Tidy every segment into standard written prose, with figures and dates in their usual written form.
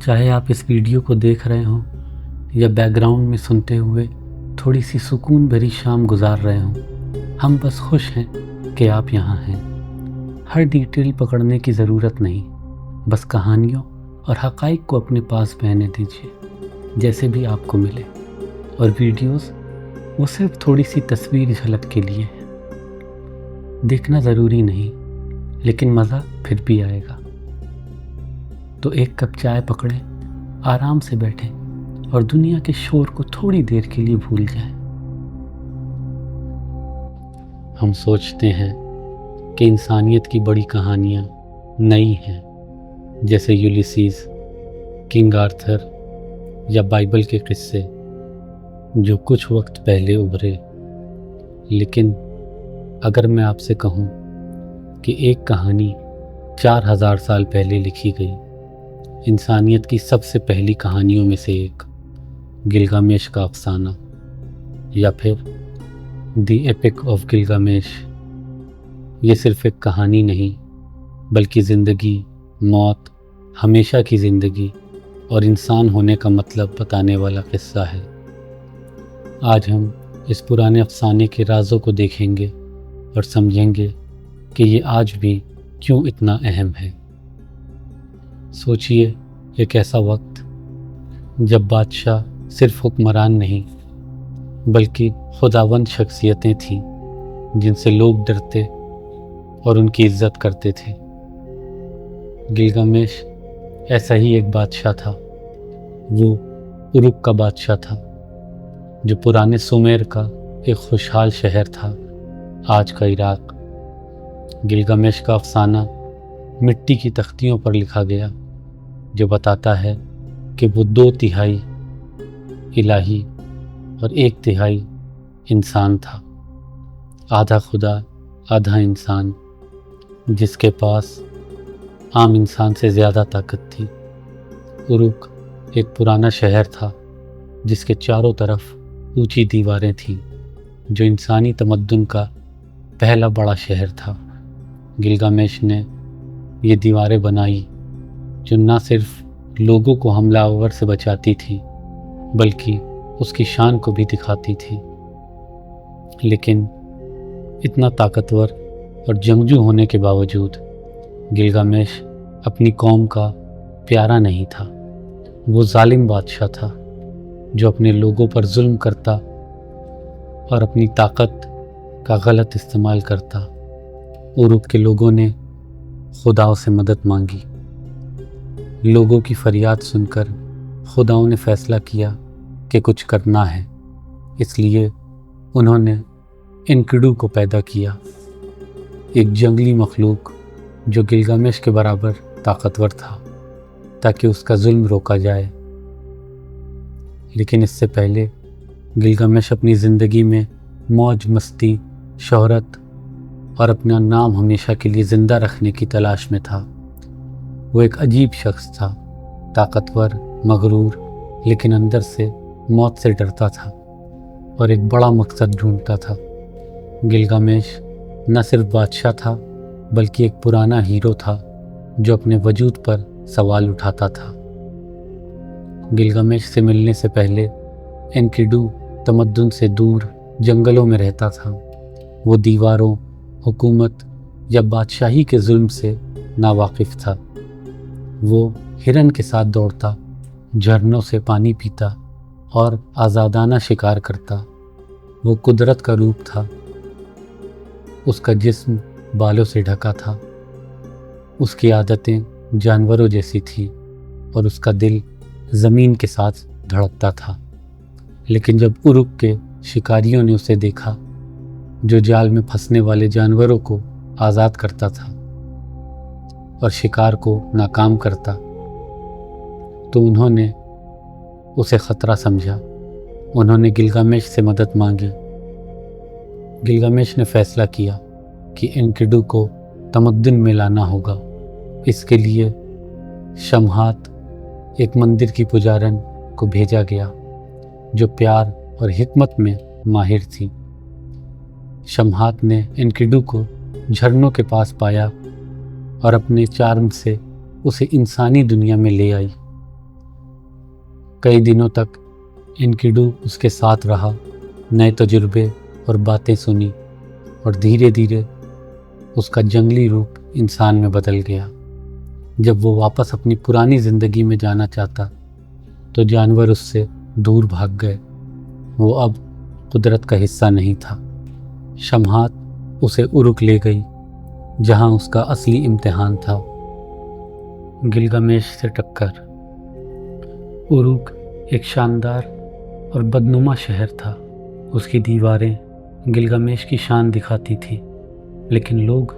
چاہے آپ اس ویڈیو کو دیکھ رہے ہوں یا بیک گراؤنڈ میں سنتے ہوئے تھوڑی سی سکون بھری شام گزار رہے ہوں، ہم بس خوش ہیں کہ آپ یہاں ہیں۔ ہر ڈیٹیل پکڑنے کی ضرورت نہیں، بس کہانیوں اور حقائق کو اپنے پاس بہنے دیجیے جیسے بھی آپ کو ملے، اور ویڈیوز وہ صرف تھوڑی سی تصویر جھلک کے لیے ہیں۔ دیکھنا ضروری نہیں، لیکن مزہ پھر بھی آئے گا۔ تو ایک کپ چائے پکڑیں، آرام سے بیٹھیں اور دنیا کے شور کو تھوڑی دیر کے لیے بھول جائیں۔ ہم سوچتے ہیں کہ انسانیت کی بڑی کہانیاں نئی ہیں، جیسے یولیسیز، کنگ آرتھر یا بائبل کے قصے جو کچھ وقت پہلے ابھرے۔ لیکن اگر میں آپ سے کہوں کہ ایک کہانی 4000 سال پہلے لکھی گئی، انسانیت کی سب سے پہلی کہانیوں میں سے ایک، گلگامش کا افسانہ، یا پھر دی ایپک آف گلگامش، یہ صرف ایک کہانی نہیں بلکہ زندگی، موت، ہمیشہ کی زندگی اور انسان ہونے کا مطلب بتانے والا قصہ ہے۔ آج ہم اس پرانے افسانے کے رازوں کو دیکھیں گے اور سمجھیں گے کہ یہ آج بھی کیوں اتنا اہم ہے۔ سوچئے، ایک ایسا وقت جب بادشاہ صرف حکمران نہیں بلکہ خداوند شخصیتیں تھیں جن سے لوگ ڈرتے اور ان کی عزت کرتے تھے۔ گلگامش ایسا ہی ایک بادشاہ تھا۔ وہ اُرuk کا بادشاہ تھا، جو پرانے سومیر کا ایک خوشحال شہر تھا، آج کا عراق۔ گلگامش کا افسانہ مٹی کی تختیوں پر لکھا گیا، جو بتاتا ہے کہ وہ 2/3 الہی اور 1/3 انسان تھا، آدھا خدا آدھا انسان، جس کے پاس عام انسان سے زیادہ طاقت تھی۔ اُرuk ایک پرانا شہر تھا جس کے چاروں طرف اونچی دیواریں تھیں، جو انسانی تمدن کا پہلا بڑا شہر تھا۔ گلگامش نے یہ دیواریں بنائی جو نہ صرف لوگوں کو حملہ آور سے بچاتی تھی بلکہ اس کی شان کو بھی دکھاتی تھی۔ لیکن اتنا طاقتور اور جنگجو ہونے کے باوجود گلگامش اپنی قوم کا پیارا نہیں تھا۔ وہ ظالم بادشاہ تھا جو اپنے لوگوں پر ظلم کرتا اور اپنی طاقت کا غلط استعمال کرتا۔ اُرuk کے لوگوں نے خداؤں سے مدد مانگی۔ لوگوں کی فریاد سن کر خداؤں نے فیصلہ کیا کہ کچھ کرنا ہے، اس لیے انہوں نے انکیڈو کو پیدا کیا، ایک جنگلی مخلوق جو گلگامش کے برابر طاقتور تھا، تاکہ اس کا ظلم روکا جائے۔ لیکن اس سے پہلے گلگامش اپنی زندگی میں موج مستی، شہرت اور اپنا نام ہمیشہ کے لیے زندہ رکھنے کی تلاش میں تھا۔ وہ ایک عجیب شخص تھا، طاقتور، مغرور، لیکن اندر سے موت سے ڈرتا تھا اور ایک بڑا مقصد ڈھونڈتا تھا۔ گلگامش نہ صرف بادشاہ تھا بلکہ ایک پرانا ہیرو تھا جو اپنے وجود پر سوال اٹھاتا تھا۔ گلگامش سے ملنے سے پہلے انکیڈو تمدن سے دور جنگلوں میں رہتا تھا۔ وہ دیواروں، حکومت یا بادشاہی کے ظلم سے ناواقف تھا۔ وہ ہرن کے ساتھ دوڑتا، جھرنوں سے پانی پیتا اور آزادانہ شکار کرتا۔ وہ قدرت کا روپ تھا۔ اس کا جسم بالوں سے ڈھکا تھا، اس کی عادتیں جانوروں جیسی تھیں اور اس کا دل زمین کے ساتھ دھڑکتا تھا۔ لیکن جب اُرuk کے شکاریوں نے اسے دیکھا، جو جال میں پھنسنے والے جانوروں کو آزاد کرتا تھا اور شکار کو ناکام کرتا، تو انہوں نے اسے خطرہ سمجھا۔ انہوں نے گلگامش سے مدد مانگی۔ گلگامش نے فیصلہ کیا کہ انکیڈو کو تمدن میں لانا ہوگا۔ اس کے لیے شمہات، ایک مندر کی پجارن کو بھیجا گیا جو پیار اور حکمت میں ماہر تھی۔ شمہات نے انکیڈو کو جھرنوں کے پاس پایا اور اپنے چارم سے اسے انسانی دنیا میں لے آئی۔ کئی دنوں تک انکیڈو اس کے ساتھ رہا، نئے تجربے اور باتیں سنی، اور دھیرے دھیرے اس کا جنگلی روپ انسان میں بدل گیا۔ جب وہ واپس اپنی پرانی زندگی میں جانا چاہتا تو جانور اس سے دور بھاگ گئے۔ وہ اب قدرت کا حصہ نہیں تھا۔ شمہات اسے اروک لے گئی، جہاں اس کا اصلی امتحان تھا، گلگمیش سے ٹکر۔ اروک ایک شاندار اور بدنما شہر تھا۔ اس کی دیواریں گلگمیش کی شان دکھاتی تھی، لیکن لوگ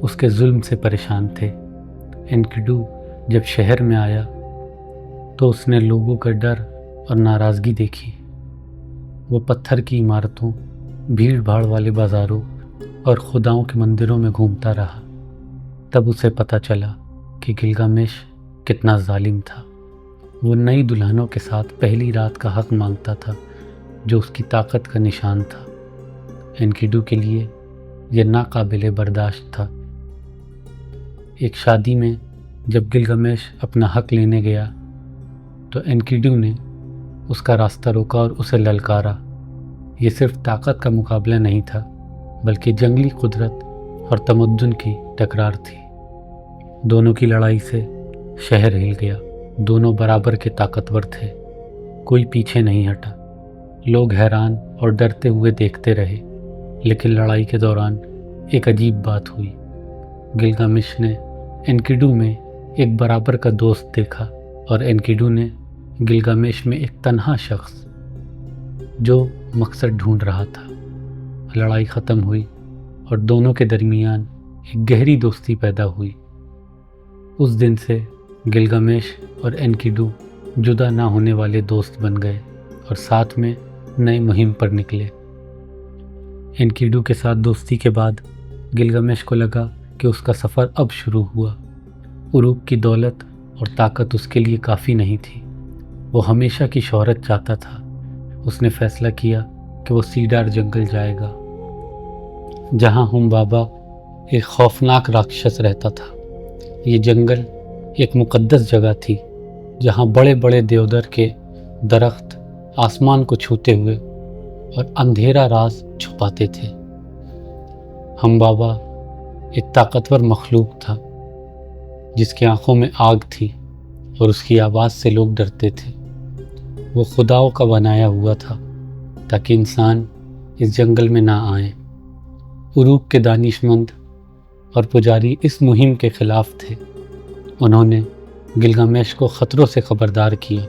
اس کے ظلم سے پریشان تھے۔ انکیڈو جب شہر میں آیا تو اس نے لوگوں کا ڈر اور ناراضگی دیکھی۔ وہ پتھر کی عمارتوں، بھیڑ بھاڑ والے بازاروں اور خداؤں کے مندروں میں گھومتا رہا۔ تب اسے پتہ چلا کہ گلگمیش کتنا ظالم تھا۔ وہ نئی دلہنوں کے ساتھ پہلی رات کا حق مانگتا تھا، جو اس کی طاقت کا نشان تھا۔ انکیڈو کے لیے یہ ناقابل برداشت تھا۔ ایک شادی میں جب گلگمیش اپنا حق لینے گیا تو انکیڈو نے اس کا راستہ روکا اور اسے للکارا۔ یہ صرف طاقت کا مقابلہ نہیں تھا، بلکہ جنگلی قدرت اور تمدن کی ٹکرار تھی۔ دونوں کی لڑائی سے شہر ہل گیا۔ دونوں برابر کے طاقتور تھے، کوئی پیچھے نہیں ہٹا۔ لوگ حیران اور ڈرتے ہوئے دیکھتے رہے، لیکن لڑائی کے دوران ایک عجیب بات ہوئی۔ گلگمیش نے انکیڈو میں ایک برابر کا دوست دیکھا، اور انکیڈو نے گلگمیش میں ایک تنہا شخص جو مقصد ڈھونڈ رہا تھا۔ لڑائی ختم ہوئی اور دونوں کے درمیان ایک گہری دوستی پیدا ہوئی۔ اس دن سے گلگمیش اور انکیڈو جدا نہ ہونے والے دوست بن گئے اور ساتھ میں نئی مہم پر نکلے۔ انکیڈو کے ساتھ دوستی کے بعد گلگمیش کو لگا کہ اس کا سفر اب شروع ہوا۔ اروک کی دولت اور طاقت اس کے لیے کافی نہیں تھی۔ وہ ہمیشہ کی شہرت چاہتا تھا۔ اس نے فیصلہ کیا کہ وہ سیڈار جنگل جائے گا، جہاں ہمبابا ایک خوفناک راکشس رہتا تھا۔ یہ جنگل ایک مقدس جگہ تھی، جہاں بڑے بڑے دیودر کے درخت آسمان کو چھوتے ہوئے اور اندھیرا راز چھپاتے تھے۔ ہمبابا ایک طاقتور مخلوق تھا، جس کی آنکھوں میں آگ تھی اور اس کی آواز سے لوگ ڈرتے تھے۔ وہ خداؤں کا بنایا ہوا تھا تاکہ انسان اس جنگل میں نہ آئیں۔ اروک کے دانشمند اور پجاری اس مہم کے خلاف تھے۔ انہوں نے گلگمیش کو خطروں سے خبردار کیا،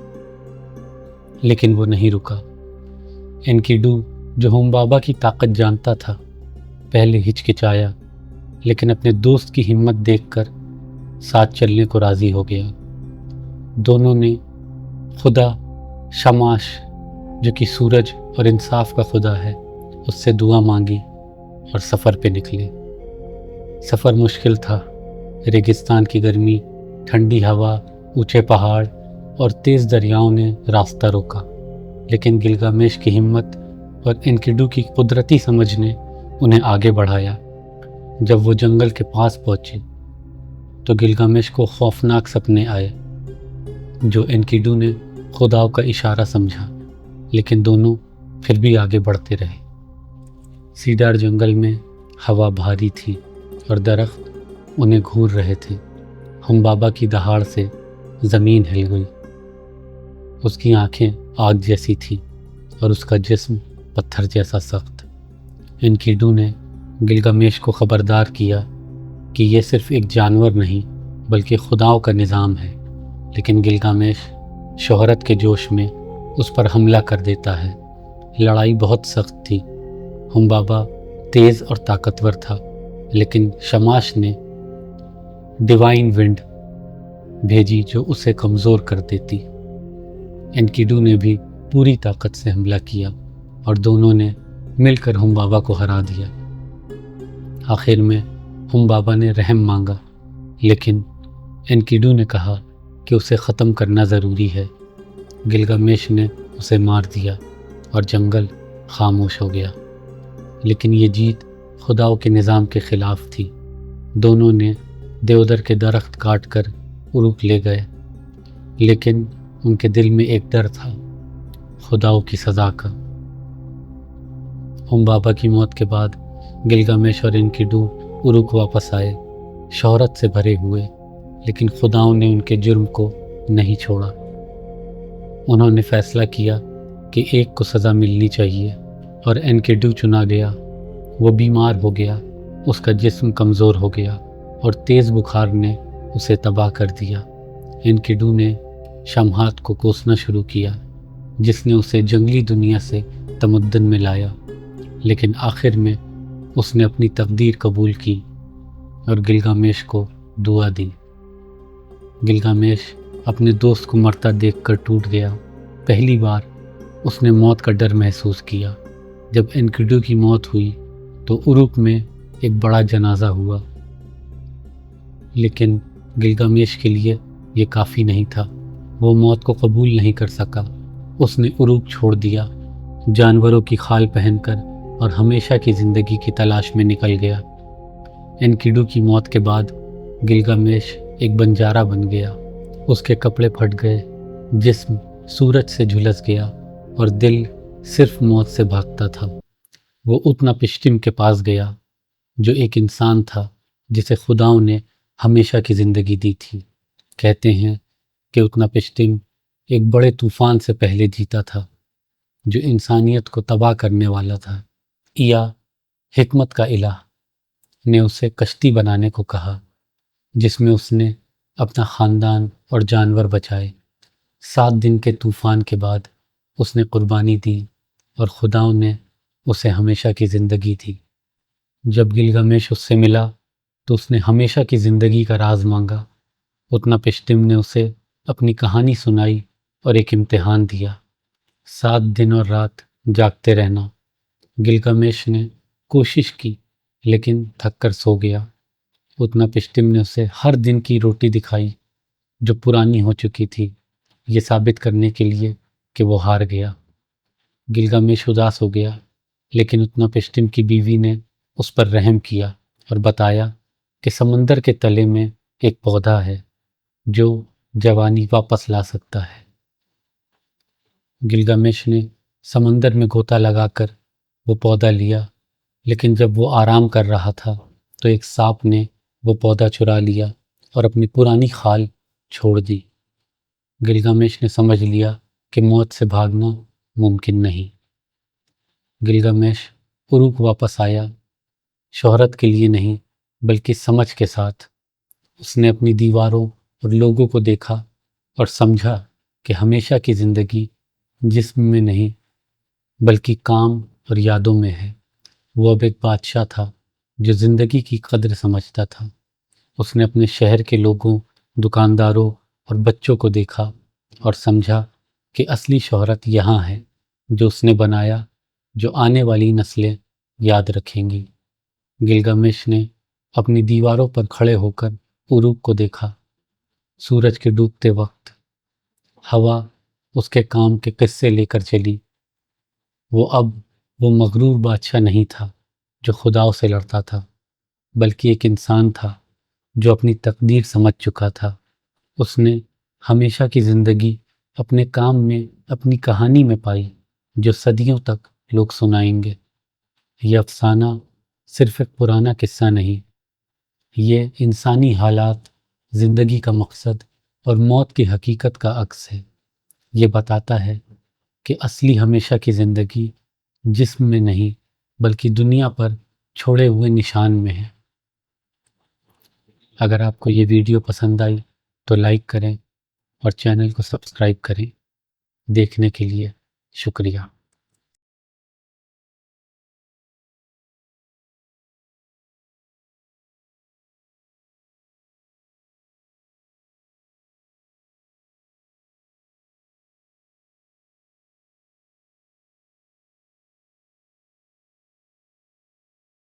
لیکن وہ نہیں رکا۔ انکیڈو، جو ہمبابا کی طاقت جانتا تھا، پہلے ہچکچایا، لیکن اپنے دوست کی ہمت دیکھ کر ساتھ چلنے کو راضی ہو گیا۔ دونوں نے خدا شماش، جو کہ سورج اور انصاف کا خدا ہے، اس سے دعا مانگی اور سفر پہ نکلے۔ سفر مشکل تھا۔ ریگستان کی گرمی، ٹھنڈی ہوا، اونچے پہاڑ اور تیز دریاؤں نے راستہ روکا، لیکن گلگمیش کی ہمت اور انکیڈو کی قدرتی سمجھ نے انہیں آگے بڑھایا۔ جب وہ جنگل کے پاس پہنچے تو گلگمیش کو خوفناک سپنے آئے، جو انکیڈو نے خداؤں کا اشارہ سمجھا، لیکن دونوں پھر بھی آگے بڑھتے رہے۔ سیڈار جنگل میں ہوا بھاری تھی اور درخت انہیں گھور رہے تھے۔ ہمبابا کی دہاڑ سے زمین ہل گئی۔ اس کی آنکھیں آگ جیسی تھیں اور اس کا جسم پتھر جیسا سخت۔ انکیڈو نے گلگمیش کو خبردار کیا کہ یہ صرف ایک جانور نہیں بلکہ خداؤں کا نظام ہے، لیکن گلگمیش شہرت کے جوش میں اس پر حملہ کر دیتا ہے۔ لڑائی بہت سخت تھی۔ ہمبابا تیز اور طاقتور تھا، لیکن شماش نے ڈیوائن ونڈ بھیجی جو اسے کمزور کر دیتی۔ انکیڈو نے بھی پوری طاقت سے حملہ کیا اور دونوں نے مل کر ہمبابا کو ہرا دیا۔ آخر میں ہمبابا نے رحم مانگا، لیکن انکیڈو نے کہا کہ اسے ختم کرنا ضروری ہے۔ گلگمیش نے اسے مار دیا اور جنگل خاموش ہو گیا۔ لیکن یہ جیت خداؤں کے نظام کے خلاف تھی۔ دونوں نے دیودر کے درخت کاٹ کر اروک لے گئے، لیکن ان کے دل میں ایک ڈر تھا، خداؤں کی سزا کا۔ بابا کی موت کے بعد گلگامش اور انکیڈو اروک واپس آئے، شہرت سے بھرے ہوئے، لیکن خداؤں نے ان کے جرم کو نہیں چھوڑا۔ انہوں نے فیصلہ کیا کہ ایک کو سزا ملنی چاہیے، اور انکیڈو چنا گیا۔ وہ بیمار ہو گیا، اس کا جسم کمزور ہو گیا اور تیز بخار نے اسے تباہ کر دیا۔ انکیڈو نے شمہات کو کوسنا شروع کیا، جس نے اسے جنگلی دنیا سے تمدن میں لایا، لیکن آخر میں اس نے اپنی تقدیر قبول کی اور گلگامش کو دعا دی۔ گلگامش اپنے دوست کو مرتا دیکھ کر ٹوٹ گیا۔ پہلی بار اس نے موت کا ڈر محسوس کیا۔ جب انکیڈو کی موت ہوئی تو اروک میں ایک بڑا جنازہ ہوا، لیکن گلگامش کے لیے یہ کافی نہیں تھا۔ وہ موت کو قبول نہیں کر سکا۔ اس نے اروک چھوڑ دیا، جانوروں کی خال پہن کر، اور ہمیشہ کی زندگی کی تلاش میں نکل گیا۔ انکیڈو کی موت کے بعد گلگامش ایک بنجارا بن گیا۔ اس کے کپڑے پھٹ گئے، جسم سورج سے جھلس گیا، اور دل صرف موت سے بھاگتا تھا۔ وہ اتناپشتم کے پاس گیا، جو ایک انسان تھا جسے خداؤں نے ہمیشہ کی زندگی دی تھی۔ کہتے ہیں کہ اتناپشتم ایک بڑے طوفان سے پہلے جیتا تھا، جو انسانیت کو تباہ کرنے والا تھا۔ یا حکمت کا الہ نے اسے کشتی بنانے کو کہا، جس میں اس نے اپنا خاندان اور جانور بچائے۔ 7 دن کے طوفان کے بعد اس نے قربانی دی، اور خداؤں نے اسے ہمیشہ کی زندگی دی۔ جب گلگامش اس سے ملا تو اس نے ہمیشہ کی زندگی کا راز مانگا۔ اتناپشتم نے اسے اپنی کہانی سنائی اور ایک امتحان دیا، 7 دن اور رات جاگتے رہنا۔ گلگامش نے کوشش کی، لیکن تھک کر سو گیا۔ اتناپشتم نے اسے ہر دن کی روٹی دکھائی، جو پرانی ہو چکی تھی، یہ ثابت کرنے کے لیے کہ وہ ہار گیا۔ گلگامش اداس ہو گیا، لیکن اتناپشتم کی بیوی نے اس پر رحم کیا اور بتایا کہ سمندر کے تلے میں ایک پودا ہے جو جوانی واپس لا سکتا ہے۔ گلگامش نے سمندر میں غوطہ لگا کر وہ پودا لیا، لیکن جب وہ آرام کر رہا تھا تو ایک سانپ نے وہ پودا چرا لیا اور اپنی پرانی خال چھوڑ دی۔ گلگامش نے سمجھ لیا کہ موت سے بھاگنا ممکن نہیں۔ گلگامش اروک واپس آیا، شہرت کے لیے نہیں بلکہ سمجھ کے ساتھ۔ اس نے اپنی دیواروں اور لوگوں کو دیکھا اور سمجھا کہ ہمیشہ کی زندگی جسم میں نہیں بلکہ کام اور یادوں میں ہے۔ وہ اب ایک بادشاہ تھا جو زندگی کی قدر سمجھتا تھا۔ اس نے اپنے شہر کے لوگوں، دکانداروں اور بچوں کو دیکھا اور سمجھا کہ اصلی شہرت یہاں ہے، جو اس نے بنایا، جو آنے والی نسلیں یاد رکھیں گی۔ گلگامش نے اپنی دیواروں پر کھڑے ہو کر اروک کو دیکھا۔ سورج کے ڈوبتے وقت ہوا اس کے کام کے قصے لے کر چلی۔ وہ مغرور بادشاہ نہیں تھا جو خداؤں سے لڑتا تھا، بلکہ ایک انسان تھا جو اپنی تقدیر سمجھ چکا تھا۔ اس نے ہمیشہ کی زندگی اپنے کام میں، اپنی کہانی میں پائی، جو صدیوں تک لوگ سنائیں گے۔ یہ افسانہ صرف ایک پرانا قصہ نہیں، یہ انسانی حالات، زندگی کا مقصد اور موت کی حقیقت کا عکس ہے۔ یہ بتاتا ہے کہ اصلی ہمیشہ کی زندگی جسم میں نہیں بلکہ دنیا پر چھوڑے ہوئے نشان میں ہے۔ اگر آپ کو یہ ویڈیو پسند آئی تو لائک کریں اور چینل کو سبسکرائب کریں۔ دیکھنے کے لیے شکریہ۔